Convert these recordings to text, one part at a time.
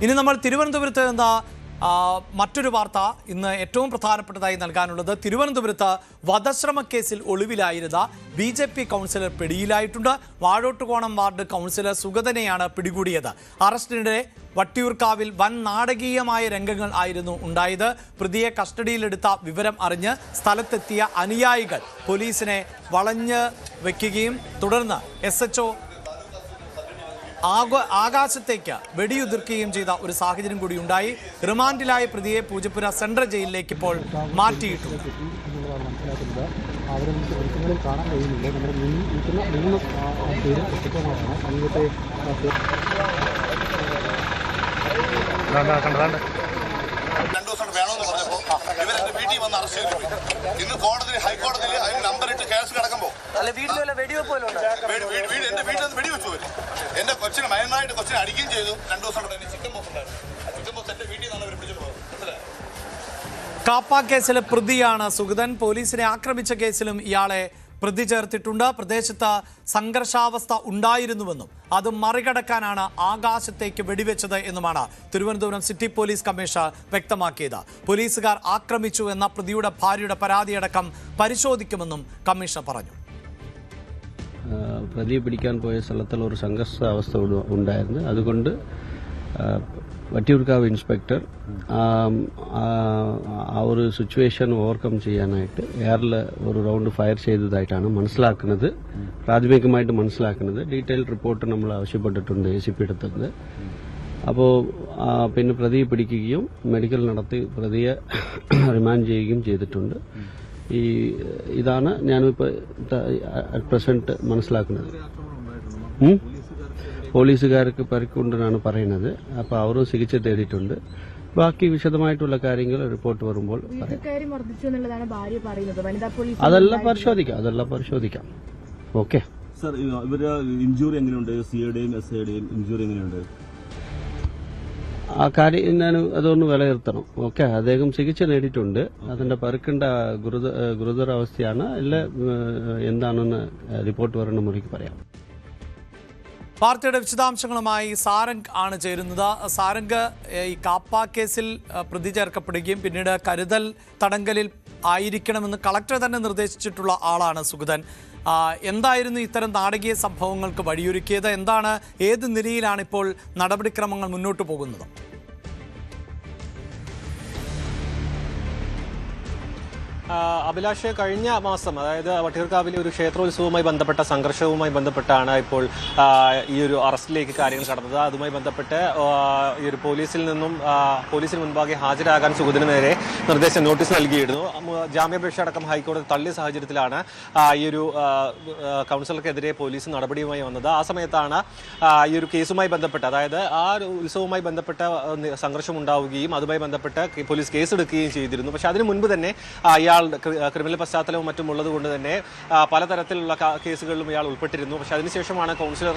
ഇനി നമ്മൾ തിരുവനന്തപുരത്ത് നിന്ന് മറ്റൊരു വാർത്ത ഇന്ന് ഏറ്റവും പ്രധാനപ്പെട്ടതായി നൽകാനുള്ളത്. തിരുവനന്തപുരത്ത് വധശ്രമ കേസിൽ ഒളിവിലായിരുന്ന BJP കൗൺസിലർ പിടിയിലായിട്ടുണ്ട്. വാഴോട്ടുകോണം വാർഡ് കൗൺസിലർ സുഗതനെയാണ് പിടികൂടിയത്. അറസ്റ്റിനിടെ വട്ടിയൂർക്കാവിൽ വൻ നാടകീയമായ രംഗങ്ങൾ ആയിരുന്നു ഉണ്ടായത്. പ്രതിയെ കസ്റ്റഡിയിലെടുത്ത വിവരം അറിഞ്ഞ് സ്ഥലത്തെത്തിയ അനുയായികൾ പോലീസിനെ വളഞ്ഞ് വയ്ക്കുകയും തുടർന്ന് SHO ആകാശത്തേക്ക് വെടിയുതിർക്കുകയും ചെയ്ത ഒരു സാഹചര്യം കൂടി ഉണ്ടായി. റിമാൻഡിലായ പ്രതിയെ പൂജപ്പുര സെൻട്രൽ ജയിലിലേക്ക് ഇപ്പോൾ മാറ്റിയിട്ടുണ്ട്. കാണാൻ കഴിയുന്നില്ല. നമ്മുടെ രണ്ടു ദിവസം വേണമെന്ന് പറഞ്ഞപ്പോൾ ഇവരെന്റെ വീട്ടിൽ വന്ന് അറസ്റ്റ് ചെയ്തു. ഇന്ന് കോടതി ഹൈക്കോടതിയിൽ അതിന് നമ്പറിട്ട് കേസ് കിടക്കുമ്പോൾ എന്റെ വീട്ടിൽ നിന്ന് വെടിവെച്ചു വരും. എന്റെ കൊച്ചിനെ മയനായിട്ട് കൊച്ചിനെ അടിക്കുകയും ചെയ്തു. 2 ദിവസം കൊണ്ട് എന്നെ ചിക്കൻ ബോക്സ് ഉണ്ടായിരുന്നു. ചിക്കൻ ബോക്സ് എന്റെ വീട്ടിൽ നിന്നാണ് അവർ പിടിച്ചത്. മനസ്സിലായി? കാപ്പ കേസിലെ പ്രതിയാണ് സുഗതൻ. പോലീസിനെ ആക്രമിച്ച കേസിലും ഇയാളെ പ്രതി ചേർത്തിട്ടുണ്ട്. പ്രദേശത്ത് സംഘർഷാവസ്ഥ ഉണ്ടായിരുന്നുവെന്നും അത് മറികടക്കാനാണ് ആകാശത്തേക്ക് വെടിവെച്ചത് എന്നുമാണ് തിരുവനന്തപുരം സിറ്റി പോലീസ് കമ്മീഷണർ വ്യക്തമാക്കിയത്. പോലീസുകാർ ആക്രമിച്ചു എന്ന പ്രതിയുടെ ഭാര്യയുടെ പരാതിയടക്കം പരിശോധിക്കുമെന്നും കമ്മീഷണർ പറഞ്ഞു. പ്രതിയെ പിടിക്കാൻ പോയ സ്ഥലത്തിൽ ഒരു സംഘർഷാവസ്ഥ ഉണ്ടായിരുന്നു. അതുകൊണ്ട് വട്ടിയൂർക്കാവ് ഇൻസ്പെക്ടർ ആ ഒരു സിറ്റുവേഷൻ ഓവർകം ചെയ്യാനായിട്ട് എയറിൽ ഒരു റൗണ്ട് ഫയർ ചെയ്തതായിട്ടാണ് മനസ്സിലാക്കുന്നത്. പ്രാഥമികമായിട്ട് മനസ്സിലാക്കുന്നത്. ഡീറ്റെയിൽഡ് റിപ്പോർട്ട് നമ്മൾ ആവശ്യപ്പെട്ടിട്ടുണ്ട് ACP അടുത്തുനിന്ന്. അപ്പോൾ പിന്നെ പ്രതിയെ പിടിക്കുകയും മെഡിക്കൽ നടത്തി പ്രതിയെ റിമാൻഡ് ചെയ്യുകയും ചെയ്തിട്ടുണ്ട്. ഇതാണ് ഞാനിപ്പോൾ അറ്റ് പ്രസന്റ് മനസ്സിലാക്കുന്നത്. പോലീസുകാർക്ക് പരിക്കുണ്ടെന്നാണ് പറയുന്നത്. അപ്പോൾ അവരും ചികിത്സ തേടിയിട്ടുണ്ട്. ബാക്കി വിശദമായിട്ടുള്ള കാര്യങ്ങൾ റിപ്പോർട്ട് വരുമ്പോൾ അതെല്ലാം പരിശോധിക്കാം. ഓക്കെ സർ, ഇവരുടെ ഇഞ്ചുറി എങ്ങനെയുണ്ട്? സിയുടെയും SIയുടെയും ഇഞ്ചുറി എങ്ങനെയുണ്ട്? ആ കാര്യം ഞാൻ അതൊന്ന് വിലയിരുത്തണം. ഓക്കെ, അദ്ദേഹം ചികിത്സ നേടിയിട്ടുണ്ട്. അതിന്റെ പരുക്കേണ്ട ഗുരുതരാവസ്ഥയാണ്. അല്ല എന്താണെന്ന് റിപ്പോർട്ട് വരണ മുറിക്ക് പറയാം. വാർത്തയുടെ വിശദാംശങ്ങളുമായി സാരംഗ് ആണ് ചേരുന്നത്. സാരംഗ്, ഈ കാപ്പ കേസിൽ പ്രതി ചേർക്കപ്പെടുകയും പിന്നീട് കരുതൽ തടങ്കലിൽ ആയിരിക്കണമെന്ന് കളക്ടർ തന്നെ നിർദ്ദേശിച്ചിട്ടുള്ള ആളാണ് സുഗതൻ. എന്തായിരുന്നു ഇത്തരം നാടകീയ സംഭവങ്ങൾക്ക് വഴിയൊരുക്കിയത്? എന്താണ്, ഏത് നിലയിലാണ് ഇപ്പോൾ നടപടിക്രമങ്ങൾ മുന്നോട്ട് പോകുന്നത്? അഭിലാഷ്, കഴിഞ്ഞ മാസം, അതായത് വട്ടിയൂർക്കാവിലെ ഒരു ക്ഷേത്രോത്സവവുമായി ബന്ധപ്പെട്ട സംഘർഷവുമായി ബന്ധപ്പെട്ടാണ് ഇപ്പോൾ ഈ ഒരു അറസ്റ്റിലേക്ക് കാര്യങ്ങൾ കടന്നത്. അതുമായി ബന്ധപ്പെട്ട് ഈ ഒരു പോലീസിന് മുൻപാകെ ഹാജരാകാൻ സുഗതന് നേരെ നോട്ടീസ് നൽകിയിരുന്നു. ജാമ്യാപേക്ഷ അടക്കം ഹൈക്കോടതി തള്ളിയ സാഹചര്യത്തിലാണ് ഈ ഒരു കൗൺസിലർക്കെതിരെ പോലീസ് നടപടിയുമായി വന്നത്. ആ സമയത്താണ് ഈ ഒരു കേസുമായി ബന്ധപ്പെട്ട്, അതായത് ആ ഒരു ഉത്സവവുമായി ബന്ധപ്പെട്ട സംഘർഷം ഉണ്ടാവുകയും അതുമായി ബന്ധപ്പെട്ട് പോലീസ് കേസെടുക്കുകയും ചെയ്തിരുന്നു. പക്ഷെ അതിനു മുൻപ് തന്നെ ഇയാൾ ക്രിമിനൽ പശ്ചാത്തലവും മറ്റും ഉള്ളത് കൊണ്ട് തന്നെ പലതരത്തിലുള്ള കേസുകളിലും ഇയാൾ ഉൾപ്പെട്ടിരുന്നു. പക്ഷെ അതിനുശേഷമാണ് കൗൺസിലർ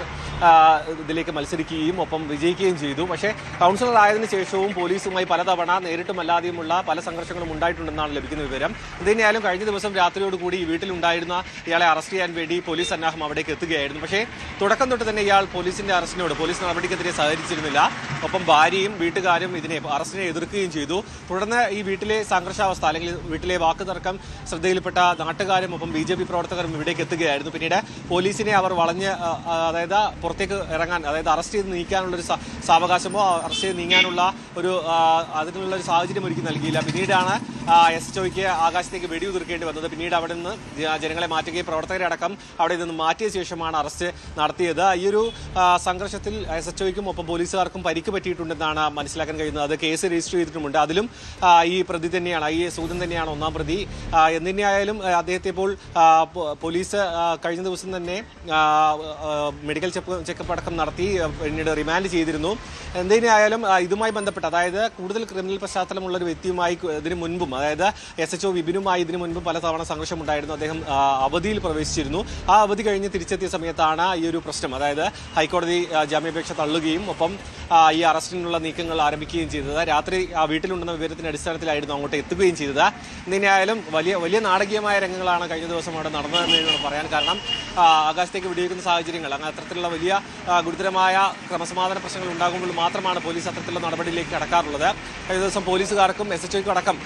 ഇതിലേക്ക് മത്സരിക്കുകയും ഒപ്പം വിജയിക്കുകയും ചെയ്തു. പക്ഷേ കൗൺസിലർ ആയതിനു ശേഷവും പോലീസുമായി പലതവണ നേരിട്ടും അല്ലാതെയുമുള്ള പല സംഘർഷങ്ങളും ഉണ്ടായിട്ടുണ്ടെന്നാണ് ലഭിക്കുന്ന വിവരം. ഇതിനായാലും കഴിഞ്ഞ ദിവസം രാത്രിയോടുകൂടി വീട്ടിലുണ്ടായിരുന്ന ഇയാളെ അറസ്റ്റ് ചെയ്യാൻ വേണ്ടി പോലീസ് സന്നാഹം അവിടേക്ക് എത്തുകയായിരുന്നു. പക്ഷേ തുടക്കം തൊട്ട് തന്നെ ഇയാൾ പോലീസ് നടപടിക്കെതിരെ സഹകരിച്ചിരുന്നില്ല. ഒപ്പം ഭാര്യയും വീട്ടുകാരും അറസ്റ്റിനെ എതിർക്കുകയും ചെയ്തു. തുടർന്ന് ഈ വീട്ടിലെ സംഘർഷാവസ്ഥ, അല്ലെങ്കിൽ വീട്ടിലെ വാക്കുതർക്കം ശ്രദ്ധയിൽപ്പെട്ട നാട്ടുകാരും ഒപ്പം BJP പ്രവർത്തകരും ഇവിടേക്ക് എത്തുകയായിരുന്നു. പിന്നീട് പോലീസിനെ അവർ വളഞ്ഞ്, അതായത് പുറത്തേക്ക് ഇറങ്ങാൻ, അതായത് അറസ്റ്റ് ചെയ്ത് നീക്കാനുള്ളൊരു സാവകാശമോ അറസ്റ്റ് ചെയ്ത് നീങ്ങാനുള്ള അതിനുള്ള ഒരു സാഹചര്യം ഒരുക്കി നൽകിയില്ല. പിന്നീടാണ് SHOയ്ക്ക് ആകാശത്തേക്ക് വെടിയുതിർക്കേണ്ടി വന്നത്. പിന്നീട് അവിടെ നിന്ന് ജനങ്ങളെ മാറ്റുകയും പ്രവർത്തകരെ അടക്കം അവിടെ നിന്ന് മാറ്റിയ ശേഷമാണ് അറസ്റ്റ് നടത്തിയത്. ഈ ഒരു സംഘർഷത്തിൽ SHOയ്ക്കും ഒപ്പം പോലീസുകാർക്കും പരിക്ക് പറ്റിയിട്ടുണ്ടെന്നാണ് മനസ്സിലാക്കാൻ കഴിയുന്നത്. അത് കേസ് രജിസ്റ്റർ ചെയ്തിട്ടുമുണ്ട്. അതിലും ഈ പ്രതി തന്നെയാണ്, ഈ സൂദൻ തന്നെയാണ് ഒന്നാം പ്രതി. എന്തിനായാലും അദ്ദേഹത്തെ ഇപ്പോൾ പോലീസ് കഴിഞ്ഞ ദിവസം തന്നെ മെഡിക്കൽ ചെക്കപ്പ് അടക്കം നടത്തി പിന്നീട് റിമാൻഡ് ചെയ്തിരുന്നു. എന്തിനായാലും ഇതുമായി ബന്ധപ്പെട്ട്, അതായത് കൂടുതൽ ക്രിമിനൽ പശ്ചാത്തലമുള്ള ഒരു വ്യക്തിയുമായി ഇതിനു മുൻപും, അതായത് SHO വിപിനുമായി ഇതിനു മുൻപും പലതവണ സംഘർഷമുണ്ടായിരുന്നു. അദ്ദേഹം അവധിയിൽ പ്രവേശിച്ചിരുന്നു. ആ അവധി കഴിഞ്ഞ് തിരിച്ചെത്തിയ സമയത്താണ് ഈ ഒരു പ്രശ്നം, അതായത് ഹൈക്കോടതി ജാമ്യാപേക്ഷ തള്ളുകയും ഒപ്പം ഈ അറസ്റ്റിനുള്ള നീക്കങ്ങൾ ആരംഭിക്കുകയും ചെയ്തത്. രാത്രി വീട്ടിലുണ്ടെന്ന വിവരത്തിന്റെ അടിസ്ഥാനത്തിലായിരുന്നു അങ്ങോട്ട് എത്തുകയും ചെയ്തത്. എന്തിനായാലും എന്തായാലും വലിയ നാടകീയമായ രംഗങ്ങളാണ് കഴിഞ്ഞ ദിവസം അവിടെ നടന്നതെന്ന് പറയാൻ കാരണം ആകാശത്തേക്ക് വെടിവെക്കുന്ന സാഹചര്യങ്ങൾ അങ്ങനെ അത്തരത്തിലുള്ള വലിയ ഗുരുതരമായ ക്രമസമാധാന പ്രശ്നങ്ങൾ ഉണ്ടാകുമ്പോൾ മാത്രമാണ് പോലീസ് അത്തരത്തിലുള്ള നടപടിയിലേക്ക് കടക്കാറുള്ളത്. കഴിഞ്ഞ ദിവസം പോലീസുകാർക്കും SHOയ്ക്കും അടക്കം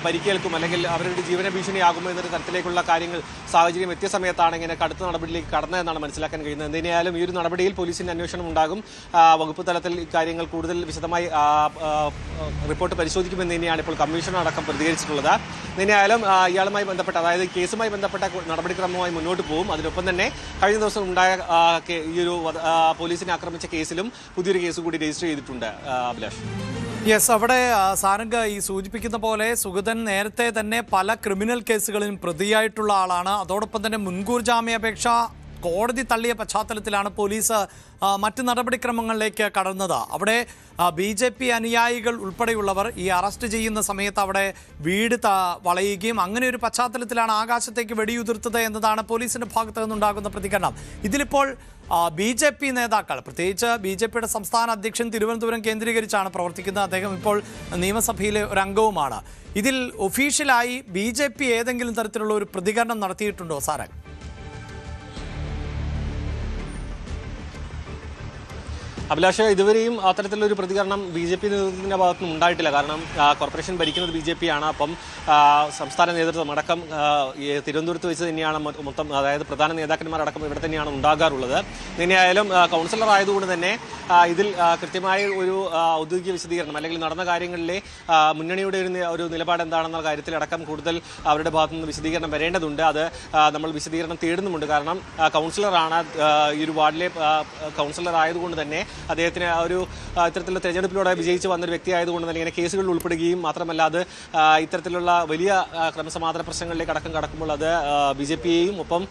പരിക്കേൽക്കും അല്ലെങ്കിൽ അവരുടെ ജീവന ഭീഷണിയാകുമോ എന്നൊരു തരത്തിലേക്കുള്ള കാര്യങ്ങൾ സാഹചര്യം എത്തിയ സമയത്താണ് ഇങ്ങനെ കടുത്ത നടപടിയിലേക്ക് കടന്നതെന്നാണ് മനസ്സിലാക്കാൻ കഴിയുന്നത്. എന്തായാലും ഈ ഒരു നടപടിയിൽ പോലീസിന്റെ അന്വേഷണം ഉണ്ടാകും. വകുപ്പ് തലത്തിൽ ഇക്കാര്യങ്ങൾ കൂടുതൽ വിശദമായി റിപ്പോർട്ട് പരിശോധിക്കുമെന്ന് തന്നെയാണ് ഇപ്പോൾ കമ്മീഷണർ അടക്കം പ്രതികരിച്ചിട്ടുള്ളത്. എന്തായാലും ഇയാളുമായി ബന്ധപ്പെട്ട അതായത് കേസുമായി ബന്ധപ്പെട്ട നടപടിക്രമമായി മുന്നോട്ട് പോകും. അതിനൊപ്പം തന്നെ കഴിഞ്ഞ ദിവസം ഉണ്ടായ ഈ ഒരു പോലീസിനെ ആക്രമിച്ച കേസിലും പുതിയൊരു കേസ് കൂടി രജിസ്റ്റർ ചെയ്തിട്ടുണ്ട്. അഭിലാഷ്. യെസ്, അവിടെ സാരംഗ് ഈ സൂചിപ്പിക്കുന്ന പോലെ സുഗതൻ നേരത്തെ തന്നെ പല ക്രിമിനൽ കേസുകളിലും പ്രതിയായിട്ടുള്ള ആളാണ്. അതോടൊപ്പം തന്നെ മുൻകൂർ ജാമ്യാപേക്ഷ കോടതി തള്ളിയ പശ്ചാത്തലത്തിലാണ് പോലീസ് മറ്റ് നടപടിക്രമങ്ങളിലേക്ക് കടന്നത്. അവിടെ BJP അനുയായികൾ ഉൾപ്പെടെയുള്ളവർ ഈ അറസ്റ്റ് ചെയ്യുന്ന സമയത്ത് അവിടെ വീട് വളയുകയും അങ്ങനെ ഒരു പശ്ചാത്തലത്തിലാണ് ആകാശത്തേക്ക് വെടിയുതിർത്തത് എന്നതാണ് പോലീസിന്റെ ഭാഗത്തു നിന്നുണ്ടാകുന്ന പ്രതികരണം. ഇതിലിപ്പോൾ BJP നേതാക്കൾ, പ്രത്യേകിച്ച് BJPയുടെ സംസ്ഥാന അധ്യക്ഷൻ തിരുവനന്തപുരം കേന്ദ്രീകരിച്ചാണ് പ്രവർത്തിക്കുന്നത്. അദ്ദേഹം ഇപ്പോൾ നിയമസഭയിലെ ഒരു അംഗവുമാണ്. ഇതിൽ ഒഫീഷ്യലായി BJP ഏതെങ്കിലും തരത്തിലുള്ള ഒരു പ്രതികരണം നടത്തിയിട്ടുണ്ടോ സാരംഗ്? അഭിലാഷ്, ഇതുവരെയും അത്തരത്തിലൊരു പ്രതികരണം BJP നേതൃത്വത്തിന്റെ ഭാഗത്തുനിന്നും ഉണ്ടായിട്ടില്ല. കാരണം കോർപ്പറേഷൻ ഭരിക്കുന്നത് BJP ആണ്. അപ്പം സംസ്ഥാന നേതൃത്വം അടക്കം തിരുവനന്തപുരത്ത് വെച്ച് തന്നെയാണ് മൊത്തം, അതായത് പ്രധാന നേതാക്കന്മാരടക്കം ഇവിടെ തന്നെയാണ് ഉണ്ടാകാറുള്ളത്. തന്നെയായാലും കൗൺസിലർ ആയതുകൊണ്ട് തന്നെ ഇതിൽ കൃത്യമായ ഒരു ഔദ്യോഗിക വിശദീകരണം അല്ലെങ്കിൽ നടന്ന കാര്യങ്ങളിലെ മുന്നണിയുടെ ഒരു നിലപാട് എന്താണെന്ന കാര്യത്തിലടക്കം കൂടുതൽ അവരുടെ ഭാഗത്തുനിന്ന് വിശദീകരണം വരേണ്ടതുണ്ട്. അത് നമ്മൾ വിശദീകരണം തേടുന്നുമുണ്ട്. കാരണം കൗൺസിലറാണ്, ഈ ഒരു വാർഡിലെ കൗൺസിലർ ആയതുകൊണ്ട് തന്നെ അദ്ദേഹത്തിന് ഒരു ഇത്തരത്തിലുള്ള തെരഞ്ഞെടുപ്പിലൂടെ വിജയിച്ച് വന്നൊരു വ്യക്തി ആയതുകൊണ്ട് തന്നെ ഇങ്ങനെ കേസുകളിൽ ഉൾപ്പെടുകയും മാത്രമല്ല അത് ഇത്തരത്തിലുള്ള വലിയ ക്രമസമാധാന പ്രശ്നങ്ങളിലേക്ക് അടക്കം കടക്കുമ്പോൾ അത് BJPയെയും ഒപ്പം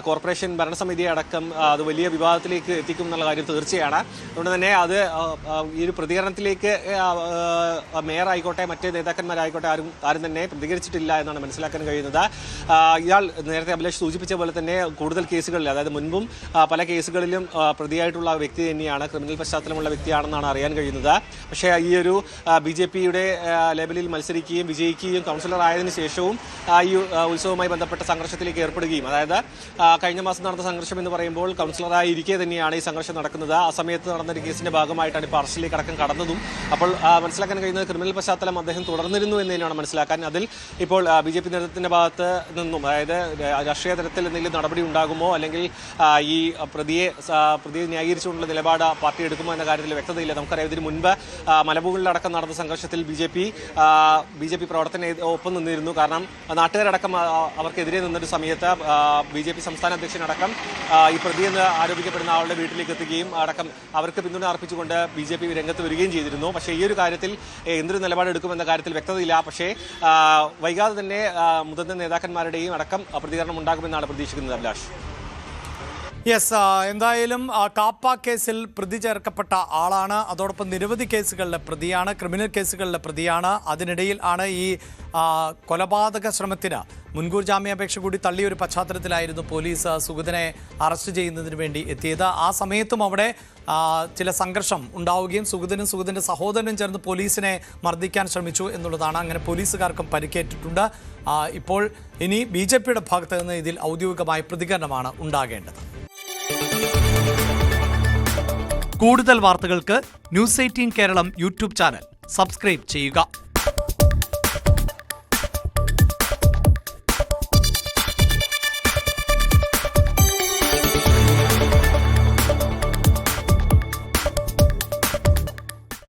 കോർപ്പറേഷൻ ഭരണസമിതിയെ അടക്കം അത് വലിയ വിവാദത്തിലേക്ക് എത്തിക്കും എന്നുള്ള കാര്യം തീർച്ചയാണ്. അതുകൊണ്ട് തന്നെ അത് ഈ ഒരു പ്രതികരണത്തിലേക്ക് മേയർ ആയിക്കോട്ടെ മറ്റ് നേതാക്കന്മാരായിക്കോട്ടെ ആരും തന്നെ പ്രതികരിച്ചിട്ടില്ല എന്നാണ് മനസ്സിലാക്കാൻ കഴിയുന്നത്. ഇയാൾ നേരത്തെ അഭിലാഷ് സൂചിപ്പിച്ച പോലെ തന്നെ കൂടുതൽ കേസുകളിൽ, അതായത് മുൻപും പല കേസുകളിലും പ്രതിയായിട്ടുള്ള വ്യക്തി തന്നെയാണ്, ക്രിമിനൽ പശ്ചാത്തലമുള്ള വ്യക്തിയാണെന്നാണ് അറിയാൻ കഴിയുന്നത്. പക്ഷേ ഈ ഒരു BJPയുടെ ലെവലിൽ മത്സരിക്കുകയും വിജയിക്കുകയും കൗൺസിലർ ആയതിനു ശേഷവും ഈ ഉത്സവവുമായി ബന്ധപ്പെട്ട സംഘർഷത്തിലേക്ക് ഏർപ്പെടുകയും, അതായത് കഴിഞ്ഞ മാസം നടന്ന സംഘർഷം എന്ന് പറയുമ്പോൾ കൗൺസിലറായി ഇരിക്കെ തന്നെയാണ് ഈ സംഘർഷം നടക്കുന്നത്. ആ സമയത്ത് നടന്നൊരു കേസിന്റെ ഭാഗമായിട്ടാണ് ഇപ്പോൾ അറസ്റ്റിലേക്ക് അടക്കം കടന്നതും. അപ്പോൾ മനസ്സിലാക്കാൻ കഴിയുന്നത് ക്രിമിനൽ പശ്ചാത്തലം അദ്ദേഹം തുടർന്നിരുന്നു എന്ന് തന്നെയാണ് മനസ്സിലാക്കാൻ. അതിൽ ഇപ്പോൾ BJP നേതൃത്വത്തിന്റെ ഭാഗത്ത് നിന്നും, അതായത് രാഷ്ട്രീയ തലത്തിൽ എന്തെങ്കിലും നടപടി ഉണ്ടാകുമോ അല്ലെങ്കിൽ ഈ പ്രതിയെ ന്യായീകരിച്ചുകൊണ്ടുള്ള നിലപാട് പാർട്ടി എടുക്കുമോ എന്ന കാര്യത്തിൽ വ്യക്തതയില്ല. നമുക്കറിയാം, ഇതിന് മുൻപ് മലമുകളിലടക്കം നടന്ന സംഘർഷത്തിൽ BJP പ്രവർത്തന ഒപ്പം നിന്നിരുന്നു. കാരണം നാട്ടുകാരടക്കം അവർക്കെതിരെ നിന്നൊരു സമയത്ത് BJP സംസ്ഥാന അധ്യക്ഷനടക്കം ഈ പ്രതിയെന്ന് ആരോപിക്കപ്പെടുന്ന ആളുടെ വീട്ടിലേക്ക് എത്തുകയും അടക്കം അവർക്ക് പിന്തുണ അർപ്പിച്ചുകൊണ്ട് BJP രംഗത്ത് വരികയും ചെയ്തിരുന്നു. പക്ഷേ ഈ ഒരു കാര്യത്തിൽ എന്തൊരു നിലപാടെടുക്കുമെന്ന കാര്യത്തിൽ വ്യക്തതയില്ല. പക്ഷേ വൈകാതെ തന്നെ മുതിർന്ന നേതാക്കന്മാരുടെയും അടക്കം പ്രതികരണം ഉണ്ടാകുമെന്നാണ് പ്രതീക്ഷിക്കുന്നത്. അഭിലാഷ്. യെസ്, എന്തായാലും കാപ്പ കേസിൽ പ്രതി ചേർക്കപ്പെട്ട ആളാണ്. അതോടൊപ്പം നിരവധി കേസുകളിലെ പ്രതിയാണ്, ക്രിമിനൽ കേസുകളിലെ പ്രതിയാണ്. അതിനിടയിൽ ആണ് ഈ കൊലപാതക ശ്രമത്തിന് മുൻകൂർ ജാമ്യാപേക്ഷ കൂടി തള്ളിയ ഒരു പശ്ചാത്തലത്തിലായിരുന്നു പോലീസ് സുഗതനെ അറസ്റ്റ് ചെയ്യുന്നതിന് വേണ്ടി എത്തിയത്. ആ സമയത്തും അവിടെ ചില സംഘർഷം ഉണ്ടാവുകയും സുഗതനും സുഗതൻ്റെ സഹോദരനും ചേർന്ന് പോലീസിനെ മർദ്ദിക്കാൻ ശ്രമിച്ചു എന്നുള്ളതാണ്. അങ്ങനെ പോലീസുകാർക്കും പരിക്കേറ്റിട്ടുണ്ട്. ഇപ്പോൾ ഇനി BJPയുടെ ഭാഗത്ത് നിന്ന് ഇതിൽ ഔദ്യോഗികമായ പ്രതികരണമാണ് ഉണ്ടാകേണ്ടത്. കൂടുതൽ വാർത്തകൾക്ക് News 18 Keralam YouTube channel subscribe ചെയ്യുക.